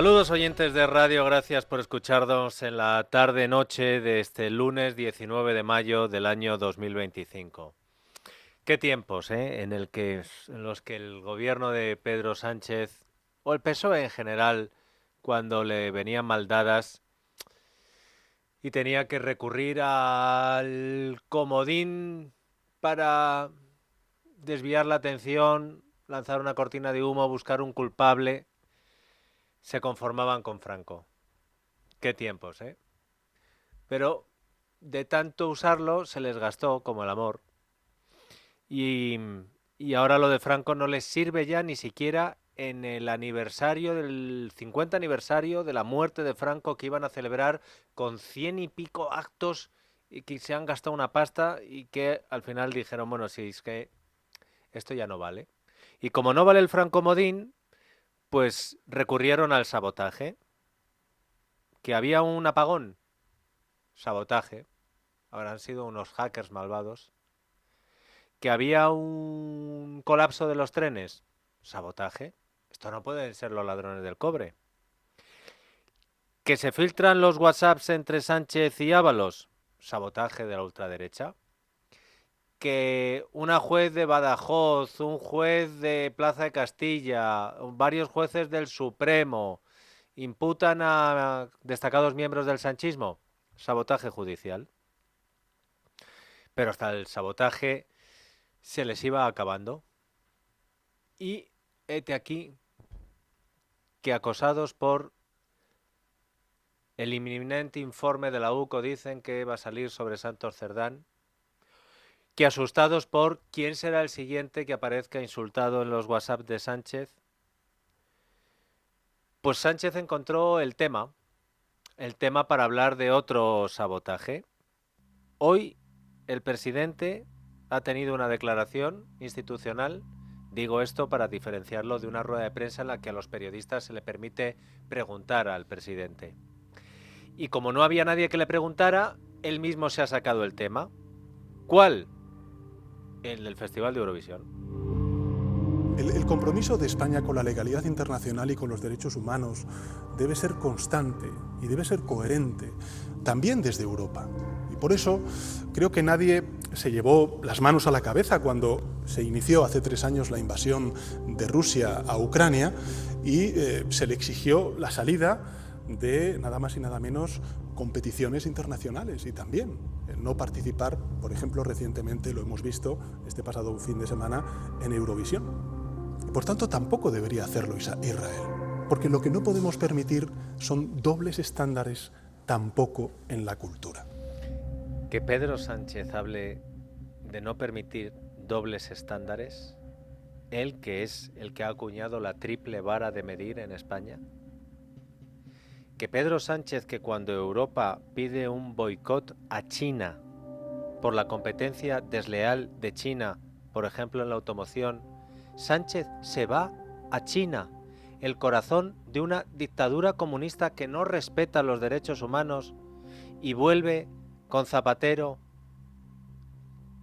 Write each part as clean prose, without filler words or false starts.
Saludos oyentes de radio, gracias por escucharnos en la tarde-noche de este lunes 19 de mayo del año 2025. Qué tiempos, en los que el gobierno de Pedro Sánchez, o el PSOE en general, cuando le venían mal dadas y tenía que recurrir al comodín para desviar la atención, lanzar una cortina de humo, buscar un culpable, se conformaban con Franco. Qué tiempos, ¿eh? Pero de tanto usarlo se les gastó como el amor. Y, y ahora lo de Franco no les sirve ya ni siquiera en el aniversario del 50 aniversario de la muerte de Franco, que iban a celebrar con 100 y pico actos y que se han gastado una pasta y que al final dijeron, bueno, sí, es que esto ya no vale. Y como no vale el Franco Modín, pues recurrieron al sabotaje. Que había un apagón, sabotaje. Habrán sido unos hackers malvados. Que había un colapso de los trenes, sabotaje. Esto no pueden ser los ladrones del cobre. Que se filtran los WhatsApps entre Sánchez y Ábalos, sabotaje de la ultraderecha. Que una juez de Badajoz, un juez de Plaza de Castilla, varios jueces del Supremo imputan a destacados miembros del sanchismo, sabotaje judicial. Pero hasta el sabotaje se les iba acabando. Y hete aquí que acosados por el inminente informe de la UCO dicen que va a salir sobre Santos Cerdán, que asustados por quién será el siguiente que aparezca insultado en los WhatsApp de Sánchez, pues Sánchez encontró el tema para hablar de otro sabotaje. Hoy el presidente ha tenido una declaración institucional. Digo esto para diferenciarlo de una rueda de prensa en la que a los periodistas se le permite preguntar al presidente. Y como no había nadie que le preguntara, él mismo se ha sacado el tema. ¿Cuál? El del Festival de Eurovisión. El compromiso de España con la legalidad internacional y con los derechos humanos debe ser constante y debe ser coherente, también desde Europa. Y por eso creo que nadie se llevó las manos a la cabeza cuando se inició hace 3 años la invasión de Rusia a Ucrania y se le exigió la salida de nada más y nada menos competiciones internacionales y también el no participar, por ejemplo, recientemente lo hemos visto este pasado fin de semana en Eurovisión. Y por tanto tampoco debería hacerlo Israel, porque lo que no podemos permitir son dobles estándares tampoco en la cultura. Que Pedro Sánchez hable de no permitir dobles estándares, él que es el que ha acuñado la triple vara de medir en España. Que Pedro Sánchez, que cuando Europa pide un boicot a China por la competencia desleal de China, por ejemplo en la automoción, Sánchez se va a China, el corazón de una dictadura comunista que no respeta los derechos humanos, y vuelve con Zapatero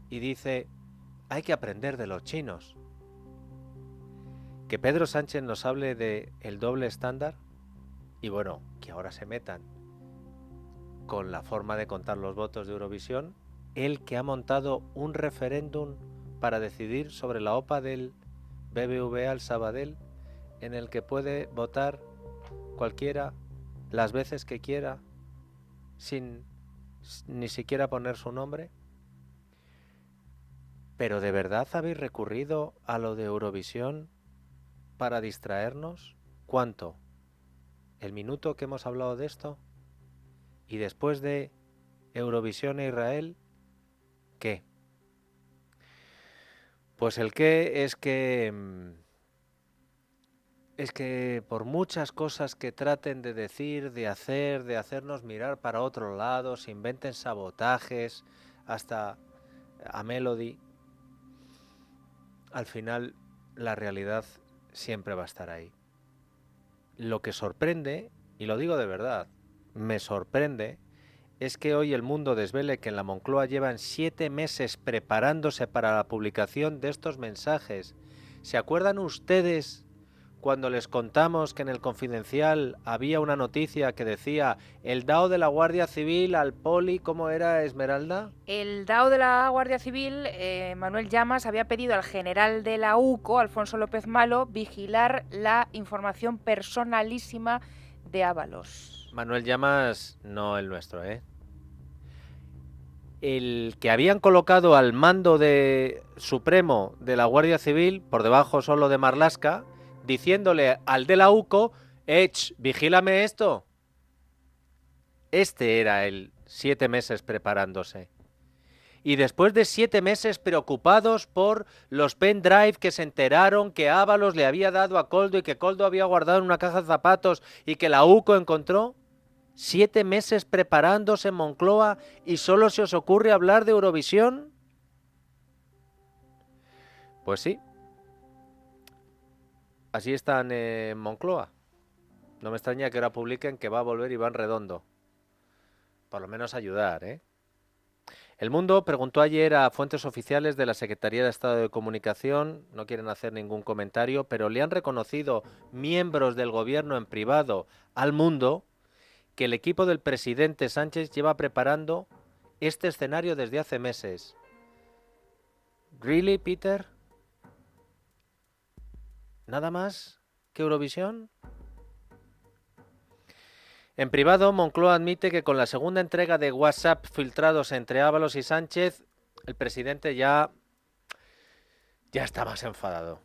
y dice, hay que aprender de los chinos. Que Pedro Sánchez nos hable de el doble estándar y bueno, que ahora se metan con la forma de contar los votos de Eurovisión, él que ha montado un referéndum para decidir sobre la OPA del BBVA al Sabadell, en el que puede votar cualquiera las veces que quiera sin ni siquiera poner su nombre. ¿Pero de verdad habéis recurrido a lo de Eurovisión para distraernos? ¿Cuánto? ¿El minuto que hemos hablado de esto? ¿Y después de Eurovisión e Israel, qué? Pues el qué es que por muchas cosas que traten de decir, de hacer, de hacernos mirar para otro lado, se inventen sabotajes, hasta a Melody, al final la realidad siempre va a estar ahí. Lo que sorprende, y lo digo de verdad, me sorprende, es que hoy el mundo desvele que en la Moncloa llevan 7 meses preparándose para la publicación de estos mensajes. ¿Se acuerdan ustedes cuando les contamos que en el Confidencial había una noticia que decía el DAO de la Guardia Civil al poli, ¿cómo era, Esmeralda? El DAO de la Guardia Civil, Manuel Llamas, había pedido al general de la UCO, Alfonso López Malo, vigilar la información personalísima de Ábalos. Manuel Llamas, no el nuestro, ¿eh? El que habían colocado al mando de supremo de la Guardia Civil, por debajo solo de Marlaska, diciéndole al de la UCO, vigílame esto. Este era el 7 meses preparándose. Y después de 7 meses preocupados por los pendrive que se enteraron que Ábalos le había dado a Koldo y que Koldo había guardado en una caja de zapatos y que la UCO encontró, 7 meses preparándose en Moncloa y solo se os ocurre hablar de Eurovisión. Pues sí. Así están en Moncloa. No me extraña que ahora publiquen que va a volver Iván Redondo. Por lo menos ayudar, ¿eh? El Mundo preguntó ayer a fuentes oficiales de la Secretaría de Estado de Comunicación, no quieren hacer ningún comentario, pero le han reconocido miembros del gobierno en privado al Mundo que el equipo del presidente Sánchez lleva preparando este escenario desde hace meses. ¿Really, Peter? ¿Nada más que Eurovisión? En privado, Moncloa admite que con la segunda entrega de WhatsApp filtrados entre Ábalos y Sánchez, el presidente ya está más enfadado.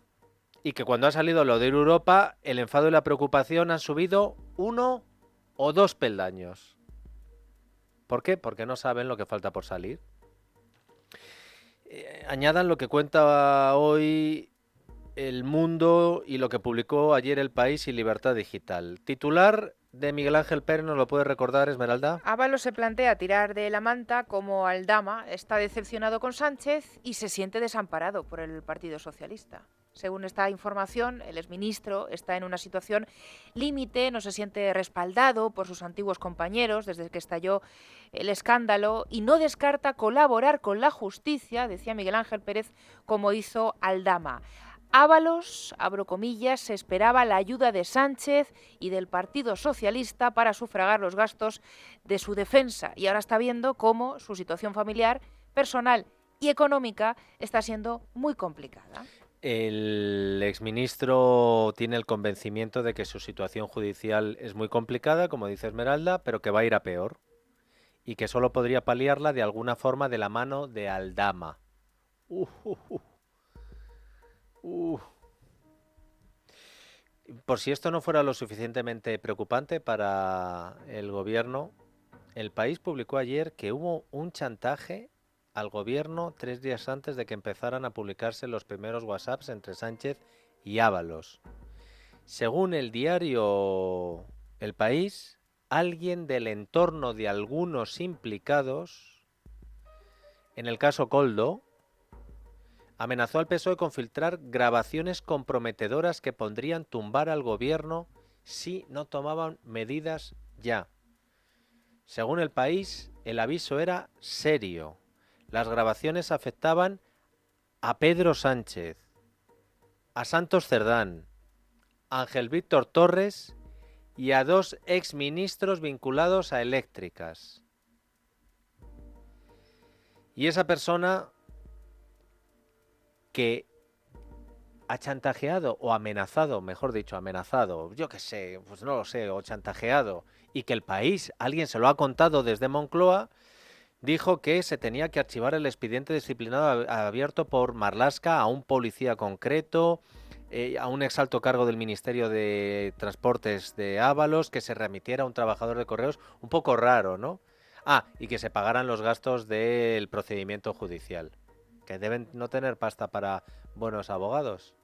Y que cuando ha salido lo de Europa, el enfado y la preocupación han subido 1 o 2 peldaños. ¿Por qué? Porque no saben lo que falta por salir. Añadan lo que cuenta hoy El Mundo y lo que publicó ayer El País y Libertad Digital. Titular de Miguel Ángel Pérez, ¿nos lo puede recordar, Esmeralda? Ábalos se plantea tirar de la manta como Aldama, está decepcionado con Sánchez y se siente desamparado por el Partido Socialista. Según esta información, el exministro está en una situación límite, no se siente respaldado por sus antiguos compañeros desde que estalló el escándalo y no descarta colaborar con la justicia, decía Miguel Ángel Pérez, como hizo Aldama. Ábalos, abro comillas, se esperaba la ayuda de Sánchez y del Partido Socialista para sufragar los gastos de su defensa y ahora está viendo cómo su situación familiar, personal y económica está siendo muy complicada. El exministro tiene el convencimiento de que su situación judicial es muy complicada, como dice Esmeralda, pero que va a ir a peor y que solo podría paliarla de alguna forma de la mano de Aldama. Por si esto no fuera lo suficientemente preocupante para el gobierno, El País publicó ayer que hubo un chantaje al gobierno 3 días antes de que empezaran a publicarse los primeros WhatsApps entre Sánchez y Ábalos. Según el diario El País, alguien del entorno de algunos implicados, en el caso Koldo, amenazó al PSOE con filtrar grabaciones comprometedoras que pondrían tumbar al gobierno si no tomaban medidas ya. Según El País, el aviso era serio. Las grabaciones afectaban a Pedro Sánchez, a Santos Cerdán, a Ángel Víctor Torres y a 2 exministros vinculados a eléctricas. Y esa persona que ha chantajeado o amenazado, mejor dicho, amenazado, yo qué sé, pues no lo sé, o chantajeado, y que El País, alguien se lo ha contado desde Moncloa, dijo que se tenía que archivar el expediente disciplinado abierto por Marlaska a un policía concreto, a un exalto cargo del Ministerio de Transportes de Ábalos, que se remitiera a un trabajador de correos, un poco raro, ¿no? Ah, y que se pagaran los gastos del procedimiento judicial, que deben no tener pasta para buenos abogados.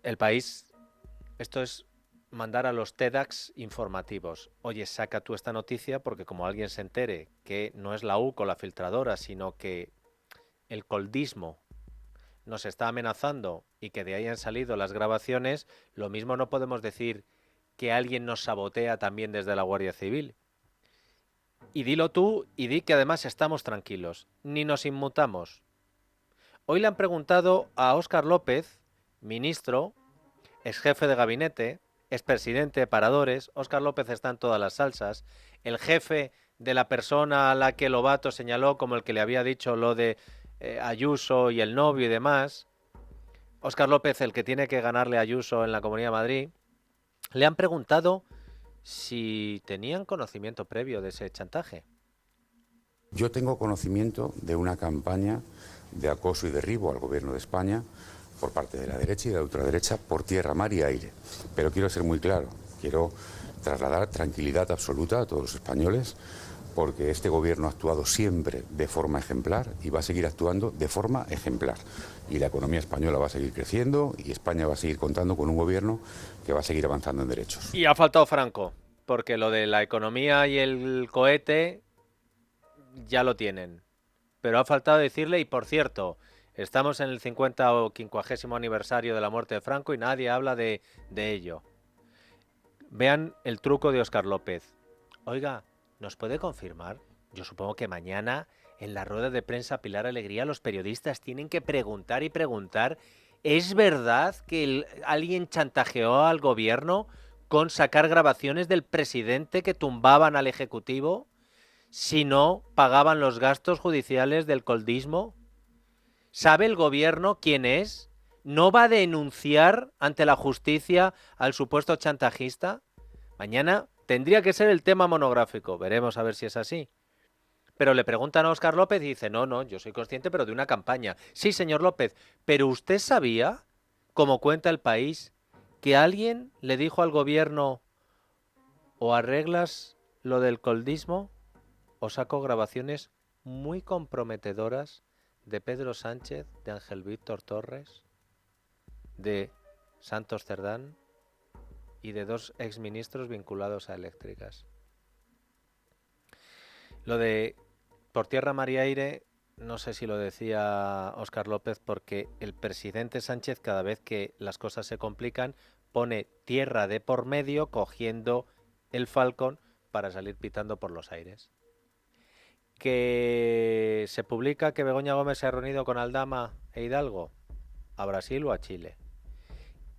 El País, esto es mandar a los TEDx informativos. Oye, saca tú esta noticia porque como alguien se entere que no es la UCO la filtradora, sino que el coldismo nos está amenazando y que de ahí han salido las grabaciones, lo mismo no podemos decir que alguien nos sabotea también desde la Guardia Civil. Y dilo tú y di que además estamos tranquilos, ni nos inmutamos. Hoy le han preguntado a Óscar López ministro, ex jefe de gabinete, expresidente de Paradores. Óscar López está en todas las salsas. El jefe de la persona a la que Lobato señaló como el que le había dicho lo de Ayuso y el novio y demás. Óscar López, el que tiene que ganarle a Ayuso en la Comunidad de Madrid. Le han preguntado si tenían conocimiento previo de ese chantaje. Yo tengo conocimiento de una campaña de acoso y derribo al Gobierno de España por parte de la derecha y de la ultraderecha por tierra, mar y aire. Pero quiero ser muy claro, quiero trasladar tranquilidad absoluta a todos los españoles, porque este Gobierno ha actuado siempre de forma ejemplar y va a seguir actuando de forma ejemplar. Y la economía española va a seguir creciendo y España va a seguir contando con un Gobierno que va a seguir avanzando en derechos. Y ha faltado Franco, porque lo de la economía y el cohete ya lo tienen. Pero ha faltado decirle, y por cierto, estamos en el 50 o 50º aniversario de la muerte de Franco y nadie habla de ello. Vean el truco de Óscar López. Oiga, ¿nos puede confirmar? Yo supongo que mañana en la rueda de prensa Pilar Alegría los periodistas tienen que preguntar y preguntar. ¿Es verdad que alguien chantajeó al gobierno con sacar grabaciones del presidente que tumbaban al ejecutivo si no pagaban los gastos judiciales del coldismo? ¿Sabe el gobierno quién es? ¿No va a denunciar ante la justicia al supuesto chantajista? Mañana tendría que ser el tema monográfico. Veremos a ver si es así. Pero le preguntan a Óscar López y dice, no, yo soy consciente, pero de una campaña. Sí, señor López, pero ¿usted sabía, como cuenta El País, que alguien le dijo al gobierno o arreglas lo del coldismo o saco grabaciones muy comprometedoras de Pedro Sánchez, de Ángel Víctor Torres, de Santos Cerdán y de 2 exministros vinculados a eléctricas? Lo de por tierra, mar y aire, no sé si lo decía Óscar López, porque el presidente Sánchez, cada vez que las cosas se complican, pone tierra de por medio, cogiendo el Falcon para salir pitando por los aires. Que se publica que Begoña Gómez se ha reunido con Aldama e Hidalgo, a Brasil o a Chile.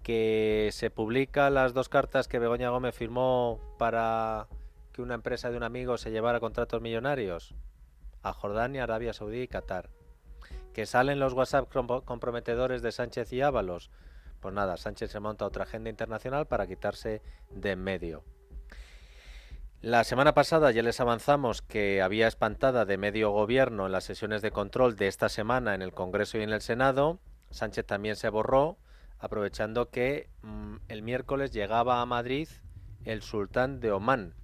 Que se publica las 2 cartas que Begoña Gómez firmó para que una empresa de un amigo se llevara contratos millonarios, a Jordania, Arabia Saudí y Qatar. Que salen los WhatsApp comprometedores de Sánchez y Ábalos. Pues nada, Sánchez se monta otra agenda internacional para quitarse de en medio. La semana pasada ya les avanzamos que había espantada de medio gobierno en las sesiones de control de esta semana en el Congreso y en el Senado. Sánchez también se borró, aprovechando que el miércoles llegaba a Madrid el sultán de Omán.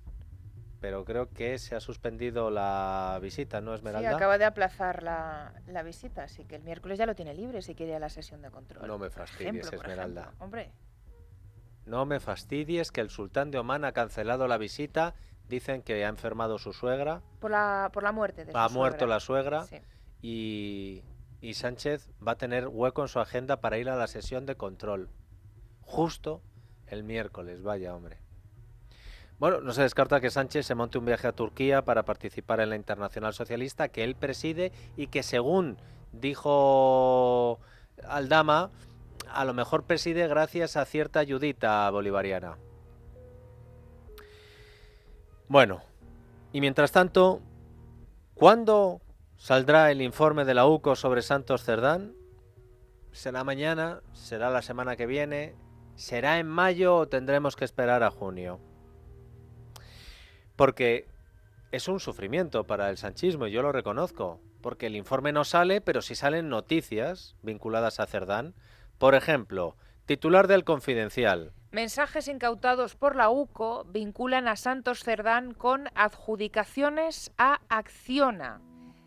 Pero creo que se ha suspendido la visita, ¿no, Esmeralda? Sí, acaba de aplazar la visita, así que el miércoles ya lo tiene libre si quiere ir a la sesión de control. No me fastidies, Esmeralda. Hombre. No me fastidies, que el sultán de Omán ha cancelado la visita. Dicen que ha enfermado su suegra. Por la muerte de su suegra. Ha muerto la suegra. Sí. Y Sánchez va a tener hueco en su agenda para ir a la sesión de control. Justo el miércoles, vaya hombre. Bueno, no se descarta que Sánchez se monte un viaje a Turquía para participar en la Internacional Socialista que él preside y que, según dijo Aldama, a lo mejor preside gracias a cierta ayudita bolivariana. Bueno, y mientras tanto, ¿cuándo saldrá el informe de la UCO sobre Santos Cerdán? ¿Será mañana? ¿Será la semana que viene? ¿Será en mayo o tendremos que esperar a junio? Porque es un sufrimiento para el sanchismo, y yo lo reconozco, porque el informe no sale, pero sí salen noticias vinculadas a Cerdán. Por ejemplo, titular del Confidencial. Mensajes incautados por la UCO vinculan a Santos Cerdán con adjudicaciones a Acciona.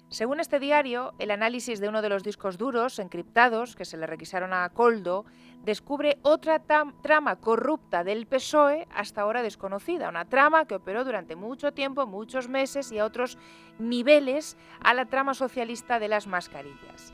Según este diario, el análisis de uno de los discos duros encriptados que se le requisaron a Koldo descubre otra trama corrupta del PSOE hasta ahora desconocida, una trama que operó durante mucho tiempo, muchos meses y a otros niveles a la trama socialista de las mascarillas.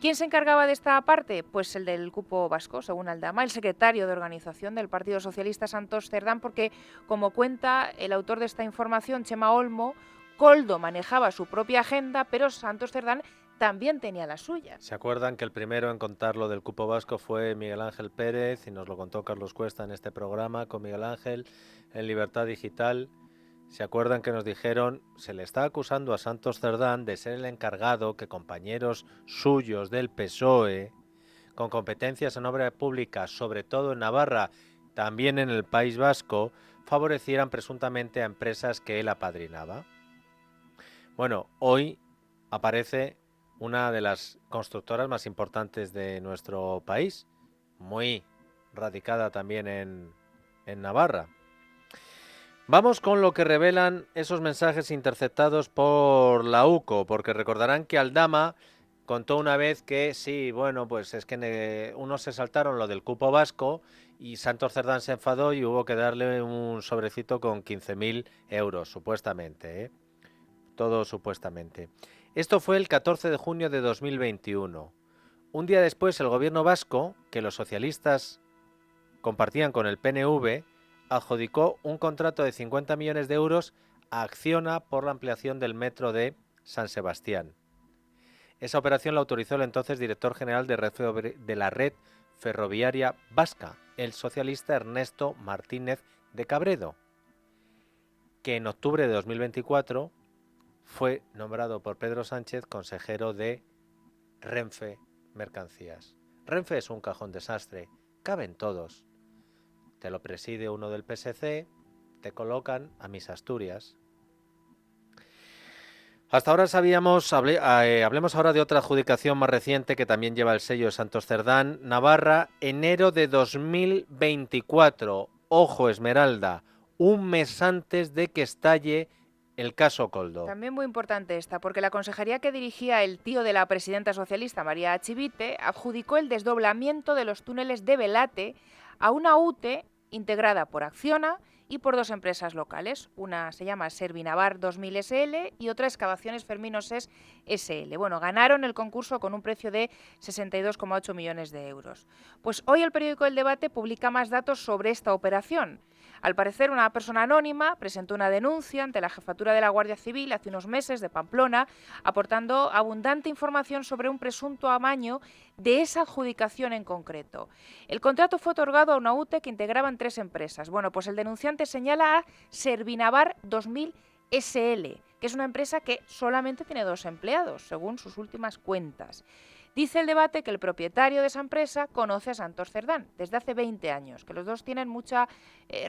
¿Quién se encargaba de esta parte? Pues el del cupo vasco, según Aldama, el secretario de organización del Partido Socialista Santos Cerdán, porque, como cuenta el autor de esta información, Chema Olmo, Koldo manejaba su propia agenda, pero Santos Cerdán también tenía las suyas. ¿Se acuerdan que el primero en contar lo del cupo vasco fue Miguel Ángel Pérez y nos lo contó Carlos Cuesta en este programa con Miguel Ángel en Libertad Digital? ¿Se acuerdan que nos dijeron, se le está acusando a Santos Cerdán de ser el encargado que compañeros suyos del PSOE, con competencias en obra pública, sobre todo en Navarra, también en el País Vasco, favorecieran presuntamente a empresas que él apadrinaba? Bueno, hoy aparece una de las constructoras más importantes de nuestro país, muy radicada también en Navarra. Vamos con lo que revelan esos mensajes interceptados por la UCO, porque recordarán que Aldama contó una vez que sí, bueno, pues es que unos se saltaron lo del cupo vasco y Santos Cerdán se enfadó y hubo que darle un sobrecito con 15.000 euros, supuestamente, ¿eh? Todo supuestamente. Esto fue el 14 de junio de 2021. Un día después, el gobierno vasco, que los socialistas compartían con el PNV, adjudicó un contrato de 50 millones de euros a Acciona por la ampliación del metro de San Sebastián. Esa operación la autorizó el entonces director general de la red ferroviaria vasca, el socialista Ernesto Martínez de Cabredo, que en octubre de 2024 fue nombrado por Pedro Sánchez consejero de Renfe Mercancías. Renfe es un cajón desastre, caben todos. Te lo preside uno del PSC, te colocan a mis Asturias. Hasta ahora sabíamos, hablemos ahora de otra adjudicación más reciente que también lleva el sello de Santos Cerdán, Navarra, enero de 2024. Ojo, Esmeralda, un mes antes de que estalle el caso Koldo. También muy importante esta, porque la consejería que dirigía el tío de la presidenta socialista, María Achivite, adjudicó el desdoblamiento de los túneles de Belate a una UTE integrada por Acciona y por dos empresas locales. Una se llama Servinavar 2000 SL y otra Excavaciones Ferminos SL. Bueno, ganaron el concurso con un precio de 62,8 millones de euros. Pues hoy el periódico El Debate publica más datos sobre esta operación. Al parecer, una persona anónima presentó una denuncia ante la jefatura de la Guardia Civil hace unos meses de Pamplona, aportando abundante información sobre un presunto amaño de esa adjudicación en concreto. El contrato fue otorgado a una UTE que integraban tres empresas. Bueno, pues el denunciante señala a Servinavar 2000 SL, que es una empresa que solamente tiene 2 empleados, según sus últimas cuentas. Dice El Debate que el propietario de esa empresa conoce a Santos Cerdán desde hace 20 años, que los dos tienen mucha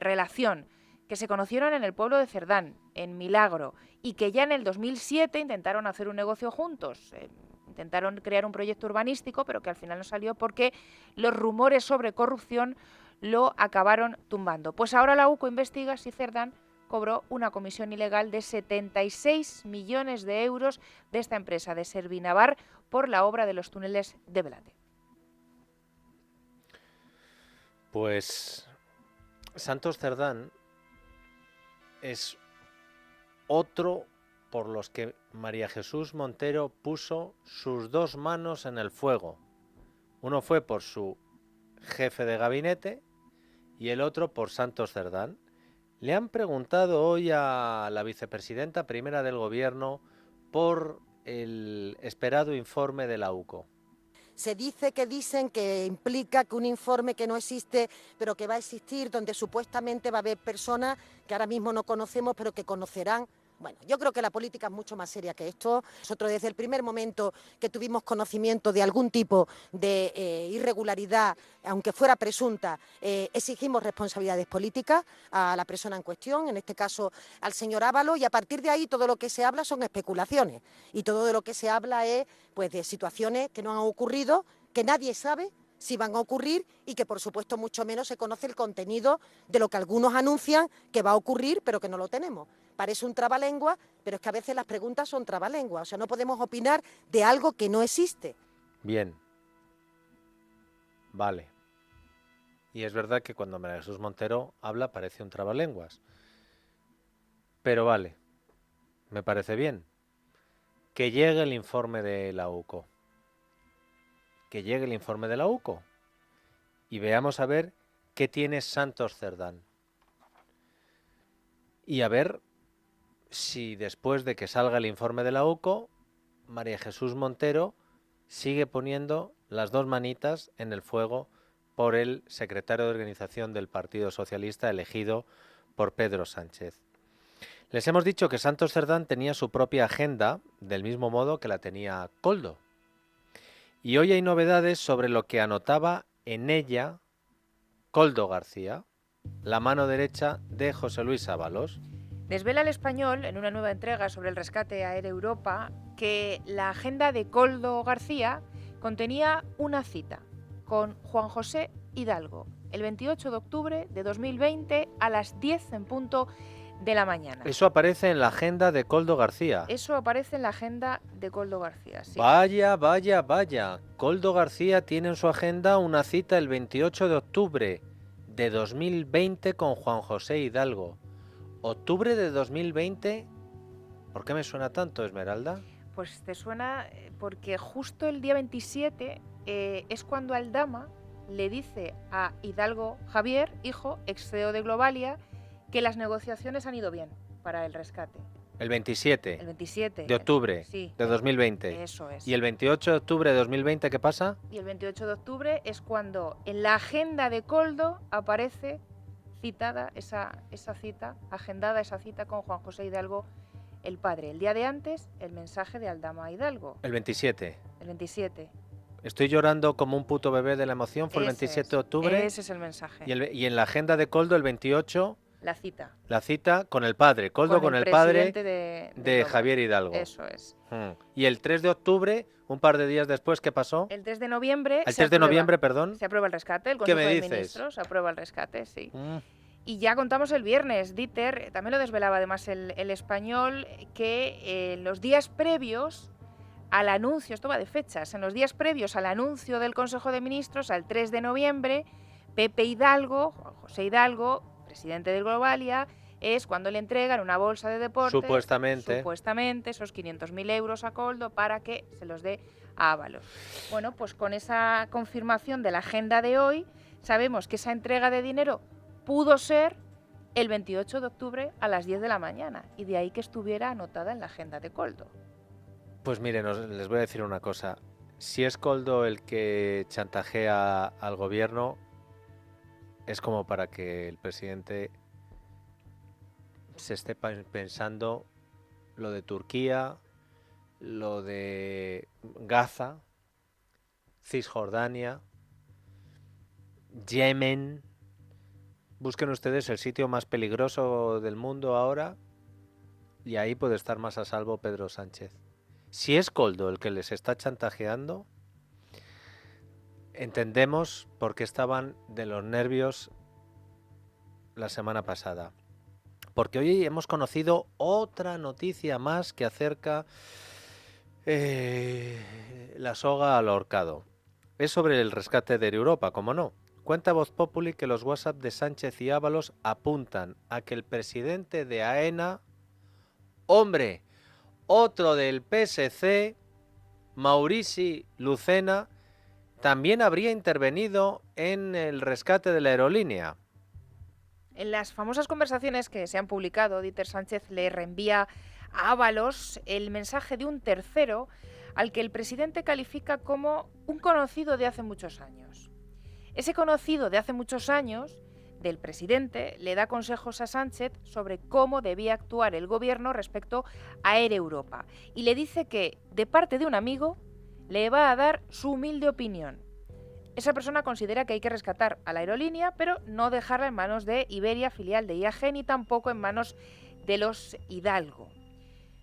relación, que se conocieron en el pueblo de Cerdán, en Milagro, y que ya en el 2007 intentaron hacer un negocio juntos. Intentaron crear un proyecto urbanístico, pero que al final no salió porque los rumores sobre corrupción lo acabaron tumbando. Pues ahora la UCO investiga si Cerdán cobró una comisión ilegal de 76 millones de euros de esta empresa, de Servinavar, por la obra de los túneles de Belate. Pues Santos Cerdán es otro por los que María Jesús Montero puso sus 2 manos en el fuego. Uno fue por su jefe de gabinete y el otro por Santos Cerdán. Le han preguntado hoy a la vicepresidenta primera del gobierno por el esperado informe de la UCO. Se dice que dicen que implica que un informe que no existe, pero que va a existir, donde supuestamente va a haber personas que ahora mismo no conocemos, pero que conocerán. Bueno, yo creo que la política es mucho más seria que esto. Nosotros desde el primer momento que tuvimos conocimiento de algún tipo de irregularidad, aunque fuera presunta, exigimos responsabilidades políticas a la persona en cuestión, en este caso al señor Ábalos, y a partir de ahí todo lo que se habla son especulaciones y todo de lo que se habla es pues de situaciones que no han ocurrido, que nadie sabe si van a ocurrir y que por supuesto mucho menos se conoce el contenido de lo que algunos anuncian que va a ocurrir pero que no lo tenemos. Parece un trabalengua, pero es que a veces las preguntas son trabalenguas, o sea, no podemos opinar de algo que no existe. Bien. Vale. Y es verdad que cuando María Jesús Montero habla parece un trabalenguas. Pero vale, me parece bien. Que llegue el informe de la UCO. Que llegue el informe de la UCO. Y veamos a ver qué tiene Santos Cerdán. Y a ver si después de que salga el informe de la UCO María Jesús Montero sigue poniendo las dos manitas en el fuego por el secretario de organización del Partido Socialista elegido por Pedro Sánchez. Les hemos dicho que Santos Cerdán tenía su propia agenda, del mismo modo que la tenía Koldo. Y hoy hay novedades sobre lo que anotaba en ella Koldo García, la mano derecha de José Luis Ábalos. Desvela El Español, en una nueva entrega sobre el rescate a Air Europa, que la agenda de Koldo García contenía una cita con Juan José Hidalgo, el 28 de octubre de 2020 a las 10 en punto de la mañana. Eso aparece en la agenda de Koldo García. Eso aparece en la agenda de Koldo García, sí. Vaya, vaya, vaya. Koldo García tiene en su agenda una cita el 28 de octubre de 2020 con Juan José Hidalgo. Octubre de 2020, ¿por qué me suena tanto, Esmeralda? Pues te suena porque justo el día 27 es cuando Aldama le dice a Hidalgo Javier, hijo, ex CEO de Globalia, que las negociaciones han ido bien para el rescate. El 27, El 27 de octubre sí, de 2020. Eso es. ¿Y el 28 de octubre de 2020 qué pasa? Y el 28 de octubre es cuando en la agenda de Koldo aparece citada esa cita, agendada esa cita con Juan José Hidalgo, el padre. El día de antes, el mensaje de Aldama a Hidalgo. El 27. El 27. Estoy llorando como un puto bebé de la emoción, fue el Ese 27 es, de octubre. Ese es el mensaje. Y en la agenda de Koldo, el 28, La cita. la cita con el padre. Koldo con el padre presidente de Globalia. Javier Hidalgo. Eso es. Y el 3 de octubre, un par de días después, ¿qué pasó? El 3 de noviembre. El se 3 de aprueba- noviembre, perdón. Se aprueba el rescate, el ¿Qué Consejo me de dices? Ministros aprueba el rescate, sí. Mm. Y ya contamos el viernes, Dieter, también lo desvelaba además el Español, que los días previos al anuncio, esto va de fechas, en los días previos al anuncio del Consejo de Ministros, al 3 de noviembre, Pepe Hidalgo, Juan José Hidalgo, presidente de Globalia, es cuando le entregan una bolsa de deporte, Supuestamente esos 500.000 euros a Koldo para que se los dé a Ábalos. Bueno, pues con esa confirmación de la agenda de hoy, sabemos que esa entrega de dinero pudo ser el 28 de octubre a las 10 de la mañana, y de ahí que estuviera anotada en la agenda de Koldo. Pues miren, les voy a decir una cosa. Si es Koldo el que chantajea al gobierno, es como para que el presidente se esté pensando lo de Turquía, lo de Gaza, Cisjordania, Yemen. Busquen ustedes el sitio más peligroso del mundo ahora y ahí puede estar más a salvo Pedro Sánchez. Si es Koldo el que les está chantajeando, entendemos por qué estaban de los nervios la semana pasada. Porque hoy hemos conocido otra noticia más que acerca la soga al ahorcado. Es sobre el rescate de Europa, como no. Cuenta Voz Populi que los WhatsApp de Sánchez y Ábalos apuntan a que el presidente de AENA, hombre, otro del PSC, Maurici Lucena, también habría intervenido en el rescate de la aerolínea. En las famosas conversaciones que se han publicado, Dieter Sánchez le reenvía a Ábalos el mensaje de un tercero al que el presidente califica como un conocido de hace muchos años. Ese conocido de hace muchos años del presidente le da consejos a Sánchez sobre cómo debía actuar el gobierno respecto a Air Europa y le dice que, de parte de un amigo, le va a dar su humilde opinión. Esa persona considera que hay que rescatar a la aerolínea, pero no dejarla en manos de Iberia, filial de IAG, ni tampoco en manos de los Hidalgo.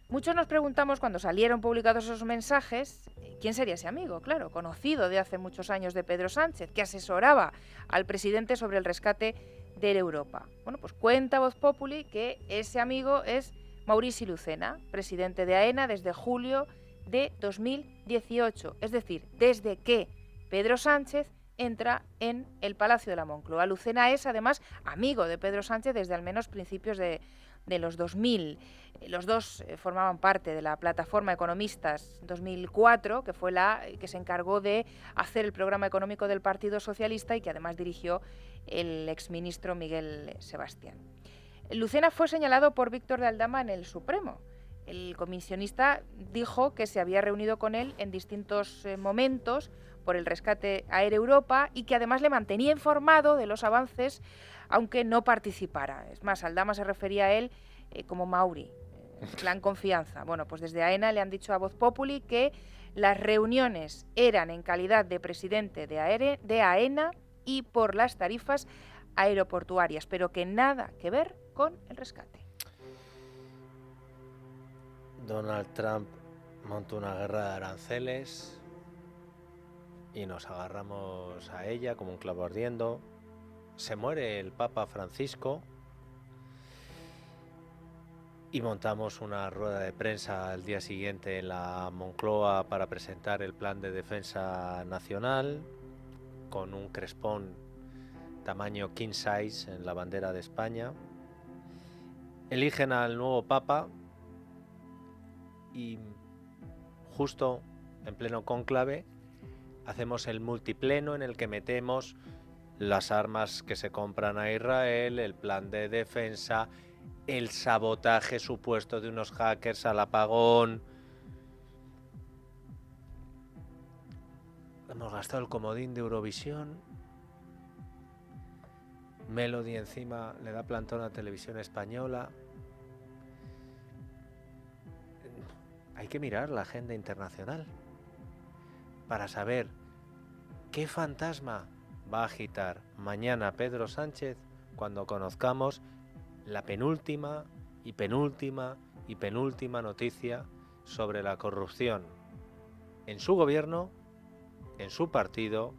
Muchos nos preguntamos cuando salieron publicados esos mensajes, ¿quién sería ese amigo? Claro, conocido de hace muchos años de Pedro Sánchez, que asesoraba al presidente sobre el rescate de Air Europa. Bueno, pues cuenta Voz Populi que ese amigo es Maurici Lucena, presidente de AENA desde julio de 2018, es decir, desde que Pedro Sánchez entra en el Palacio de la Moncloa. Lucena es, además, amigo de Pedro Sánchez desde al menos principios de los 2000. Los dos formaban parte de la plataforma Economistas 2004, que fue la que se encargó de hacer el programa económico del Partido Socialista y que además dirigió el exministro Miguel Sebastián. Lucena fue señalado por Víctor de Aldama en el Supremo. El comisionista dijo que se había reunido con él en distintos momentos por el rescate a Air Europa y que además le mantenía informado de los avances, aunque no participara. Es más, Aldama se refería a él como Mauri, plan confianza. Bueno, pues desde AENA le han dicho a Voz Populi que las reuniones eran en calidad de presidente de AENA y por las tarifas aeroportuarias, pero que nada que ver con el rescate. Donald Trump monta una guerra de aranceles y nos agarramos a ella como un clavo ardiendo. Se muere el Papa Francisco y montamos una rueda de prensa al día siguiente en la Moncloa para presentar el plan de defensa nacional con un crespón tamaño king size en la bandera de España. Eligen al nuevo Papa y justo en pleno cónclave hacemos el multipleno en el que metemos las armas que se compran a Israel, el plan de defensa, el sabotaje supuesto de unos hackers al apagón. Hemos gastado el comodín de Eurovisión. Melody encima le da plantón a Televisión Española. Hay que mirar la agenda internacional para saber qué fantasma va a agitar mañana Pedro Sánchez cuando conozcamos la penúltima noticia sobre la corrupción en su gobierno, en su partido.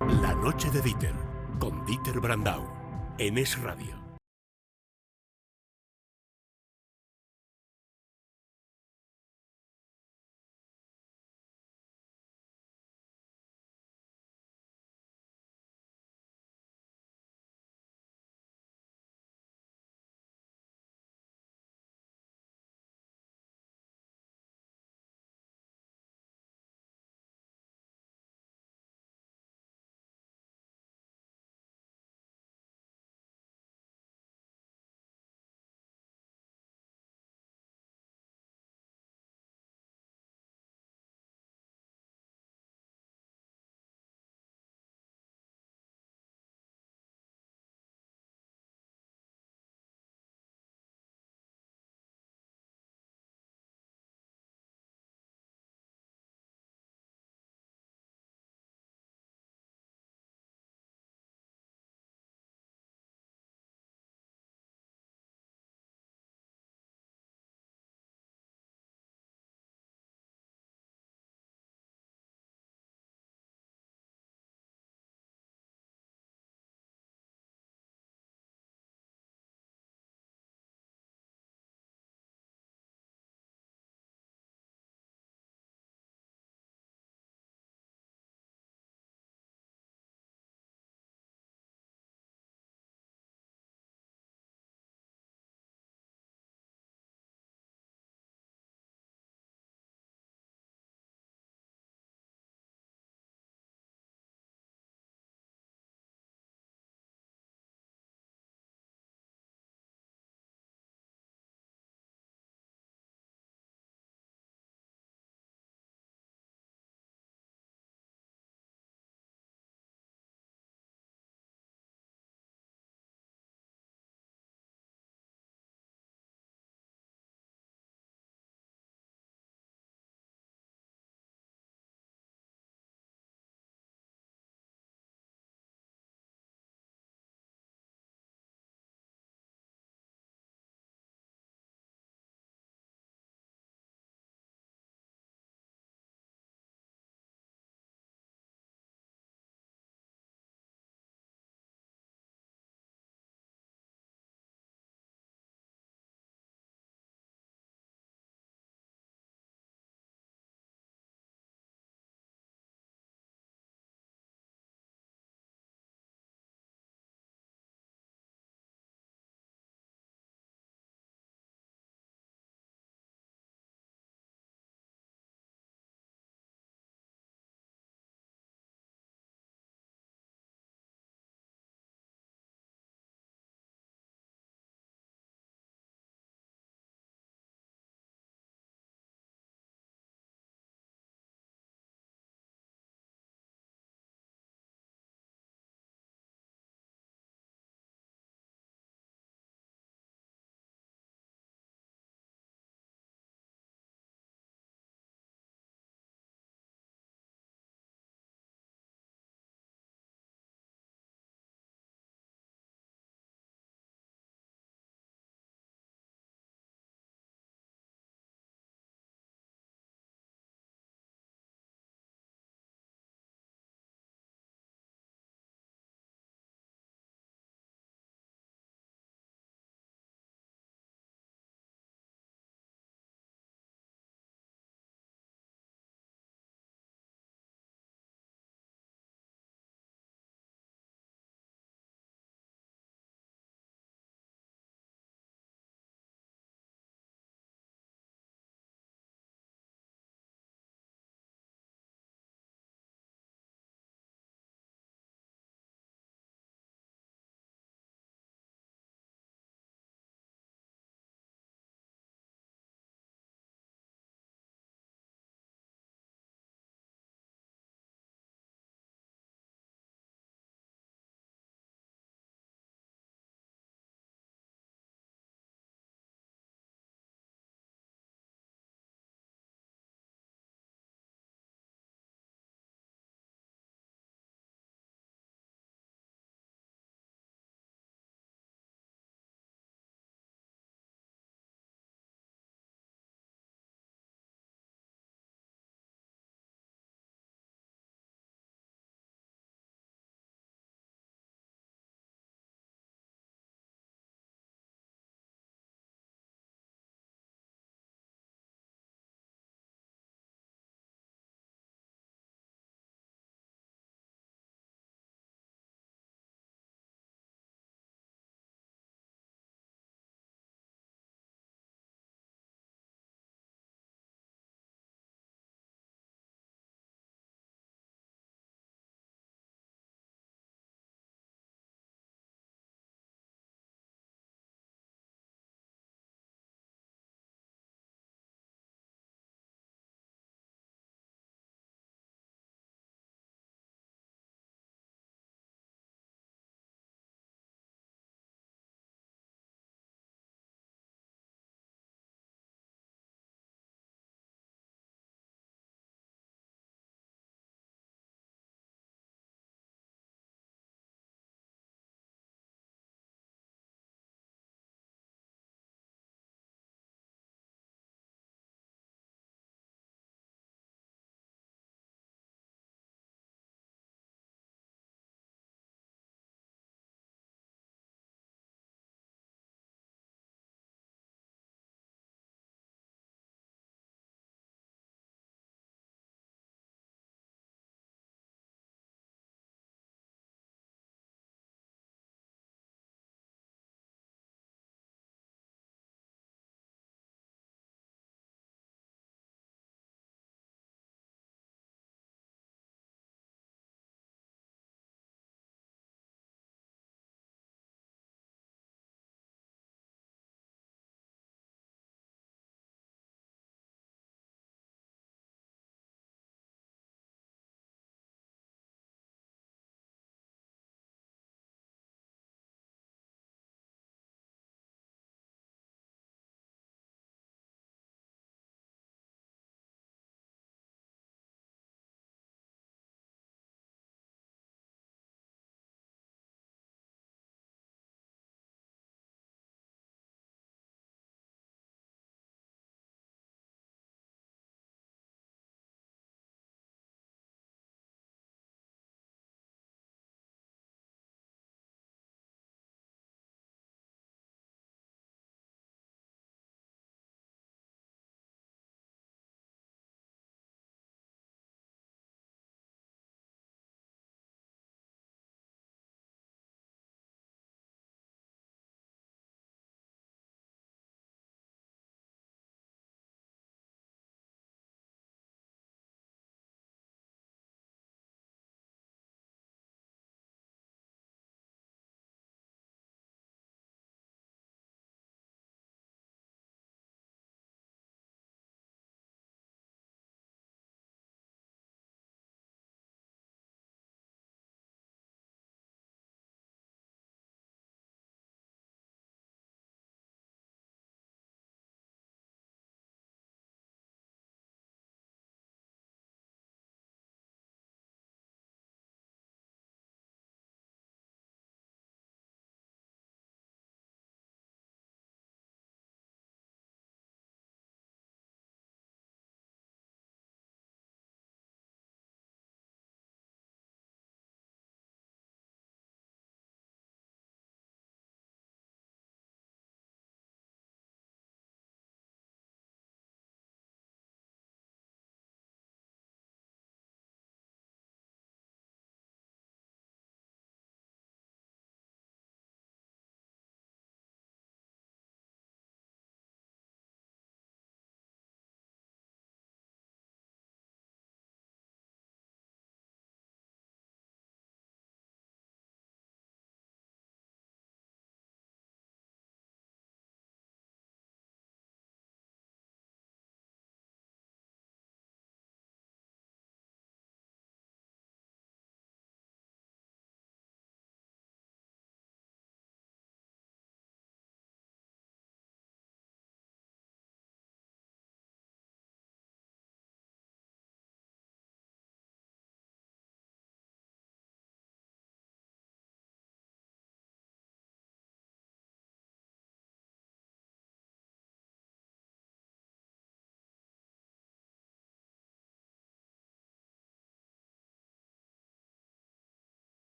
La noche de Dieter, con Dieter Brandau, en Es Radio.